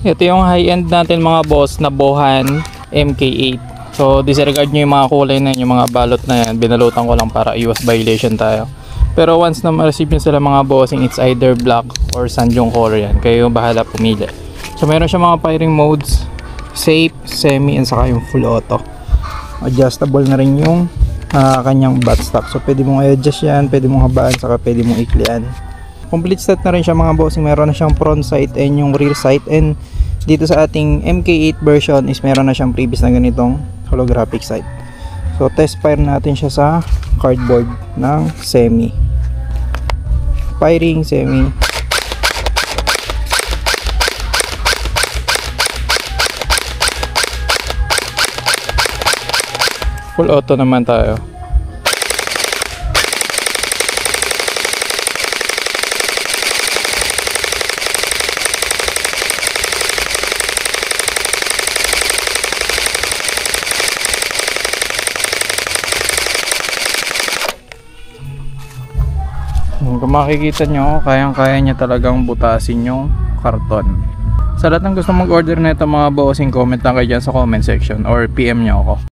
Ito yung high-end natin mga boss na Bohan MK8. So disregard nyo yung mga kulay na yun, yung mga balot na yan. Binalutan ko lang para iwas violation tayo. Pero once na ma-receive nyo sila mga bossing, it's either black or Sanjong color yan. Kayo bahala pumili. So meron siya mga firing modes, safe, semi, and saka yung full auto. Adjustable na rin yung kanyang buttstock. So pwede mong i-adjust yan, pwede mong habaan, saka pwede mong iklian. Complete set na rin siya mga bossing. Meron na siyang front sight and yung rear sight. And dito sa ating MK8 version is meron na siyang previous na ganitong holographic sight. So test fire natin siya sa cardboard ng semi. Firing semi. Full auto naman tayo. Kung makikita nyo, kayang-kaya niya talagang butasin yung karton. Sa lahat ng gusto mag-order na ito mga bossing, comment lang kayo dyan sa comment section or PM nyo ako.